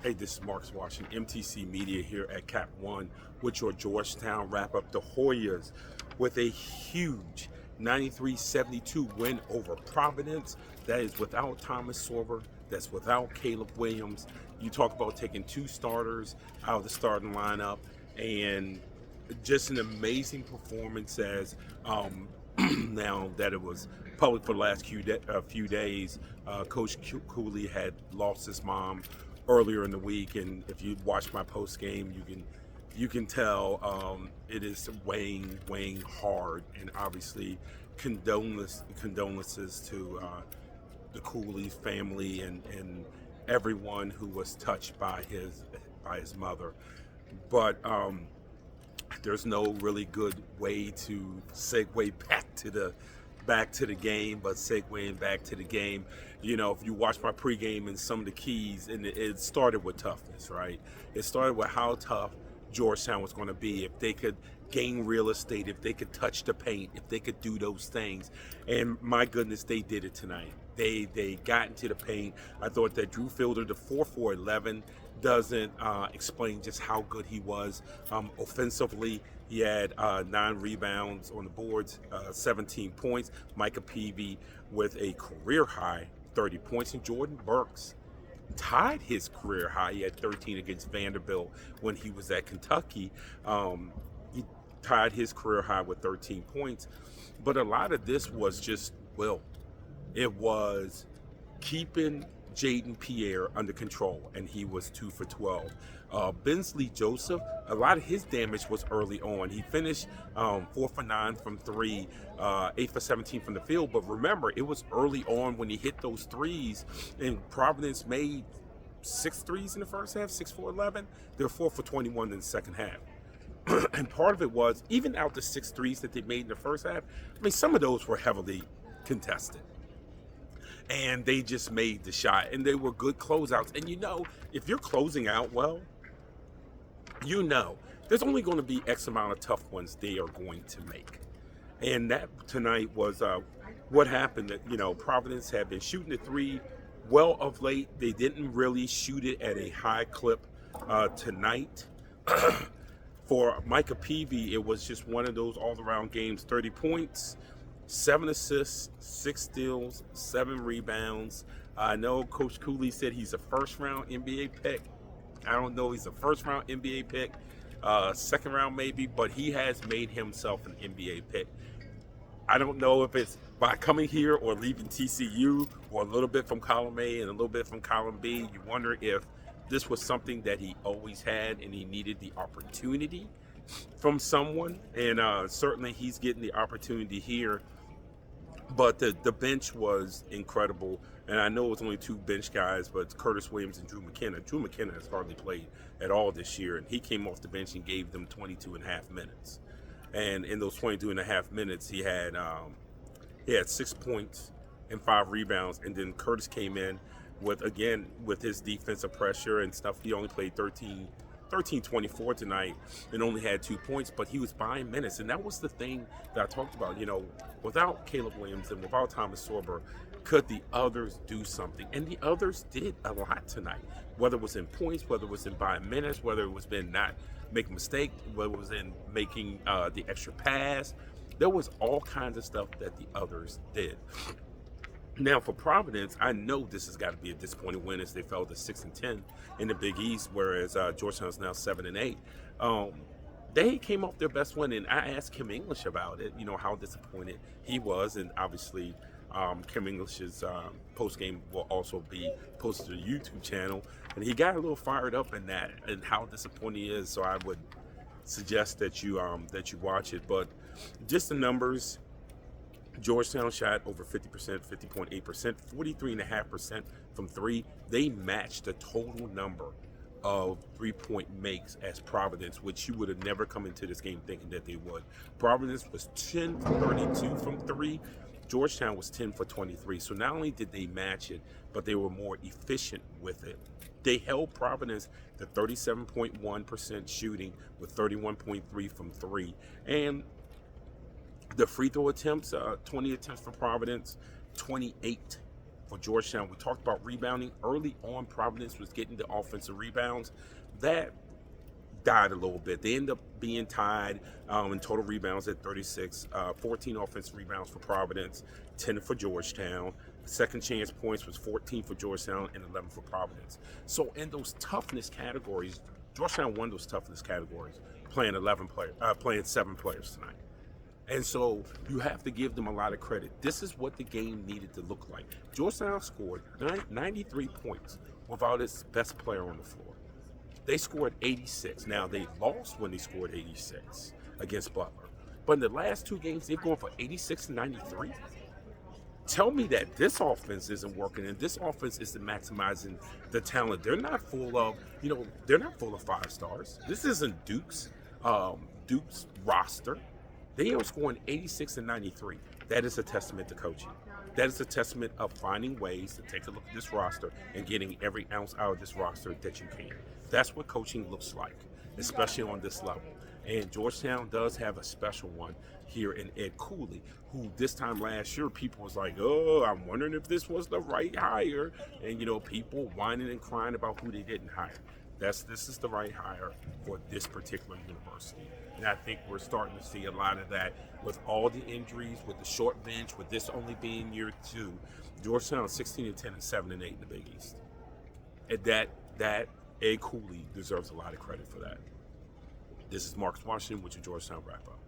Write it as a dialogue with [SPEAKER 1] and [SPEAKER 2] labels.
[SPEAKER 1] Hey, this is Marcus Washington, MTC Media here at Cap One with your Georgetown wrap up. The Hoyas with a huge 93-72 win over Providence. That is without Thomas Sorber. That's without Caleb Williams. You talk about taking two starters out of the starting lineup, and just an amazing performance as now that it was public for the last few days. Coach Cooley had lost his mom earlier in the week, and if you watch my post game, you can tell it is weighing hard, and obviously condolences to the Cooley family and everyone who was touched by his mother. But there's no really good way to segue back to the game, but segueing back to the game, if you watch my pregame and some of the keys, and it started with toughness, right? It started with how tough Georgetown was going to be if they could gain real estate, if they could touch the paint, if they could do those things. And my goodness, they did it tonight. They got into the paint. I thought that Drew Fielder, the 4-for-11, doesn't explain just how good he was offensively. He had 9 rebounds on the boards, 17 points. Micah Peavy with a career high 30 points, and Jordan Burks tied his career high. He had 13 against Vanderbilt when he was at Kentucky. He tied his career high with 13 points. But a lot of this was just will. It was keeping Jaden Pierre under control, and he was 2 for 12. Bensley Joseph, a lot of his damage was early on. He finished 4 for 9 from 3, 8 for 17 from the field. But remember, it was early on when he hit those threes, and Providence made 6 threes in the first half, 6 for 11. They were 4 for 21 in the second half. And part of it was, even out the 6 threes that they made in the first half, I mean, some of those were heavily contested. And they just made the shot, and they were good closeouts. And if you're closing out well, there's only going to be X amount of tough ones they are going to make. And that tonight was what happened. That Providence had been shooting the three well of late. They didn't really shoot it at a high clip tonight. For Micah Peavy, it was just one of those all-around games. 30 points, 7 assists, 6 steals, 7 rebounds. I know Coach Cooley said he's a first-round NBA pick. I don't know if he's a first-round NBA pick, second round maybe, but he has made himself an NBA pick. I don't know if it's by coming here or leaving TCU, or a little bit from column A and a little bit from column B. You wonder if this was something that he always had and he needed the opportunity from someone. And certainly he's getting the opportunity here. But the bench was incredible. And I know it was only 2 bench guys, but Curtis Williams and Drew McKenna. Drew McKenna has hardly played at all this year, and he came off the bench and gave them 22 and a half minutes. And in those 22 and a half minutes, he had 6 points and 5 rebounds. And then Curtis came in with his defensive pressure and stuff. He only played 13-24 tonight and only had 2 points, but he was buying minutes. And that was the thing that I talked about. Without Caleb Williams and without Thomas Sorber, could the others do something? And the others did a lot tonight, whether it was in points, whether it was in buying minutes, whether it was in not making a mistake, whether it was in making the extra pass. There was all kinds of stuff that the others did. Now for Providence, I know this has got to be a disappointing win as they fell to 6-10 in the Big East, whereas Georgetown is now 7-8. They came off their best win, and I asked Kim English about it. How disappointed he was, and obviously Kim English's post game will also be posted to the YouTube channel, and he got a little fired up in that and how disappointed he is. So I would suggest that you watch it. But just the numbers. Georgetown shot over 50%, 50.8%, 43.5% from 3. They matched the total number of 3-point makes as Providence, which you would have never come into this game thinking that they would. Providence was 10 for 32 from 3. Georgetown was 10 for 23. So not only did they match it, but they were more efficient with it. They held Providence to 37.1% shooting with 31.3 from 3. And the free throw attempts, 20 attempts for Providence, 28 for Georgetown. We talked about rebounding. Early on, Providence was getting the offensive rebounds. That died a little bit. They ended up being tied in total rebounds at 36, 14 offensive rebounds for Providence, 10 for Georgetown. Second chance points was 14 for Georgetown and 11 for Providence. So in those toughness categories, Georgetown won those toughness categories, playing 7 players tonight. And so you have to give them a lot of credit. This is what the game needed to look like. Georgetown scored 93 points without its best player on the floor. They scored 86. Now, they lost when they scored 86 against Butler. But in the last 2 games, they've gone for 86 and 93. Tell me that this offense isn't working, and this offense isn't maximizing the talent. They're not full of, they're not full of 5 stars. This isn't Duke's roster. They are scoring 86 and 93. That is a testament to coaching. That is a testament of finding ways to take a look at this roster and getting every ounce out of this roster that you can. That's what coaching looks like, especially on this level. And Georgetown does have a special one here in Ed Cooley, who this time last year, people was like, oh, I'm wondering if this was the right hire. And, people whining and crying about who they didn't hire. This is the right hire for this particular university. And I think we're starting to see a lot of that with all the injuries, with the short bench, with this only being year 2. Georgetown is 16-10 and 7-8 in the Big East. And that Ed Cooley deserves a lot of credit for that. This is Marcus Washington with your Georgetown Wrap Up.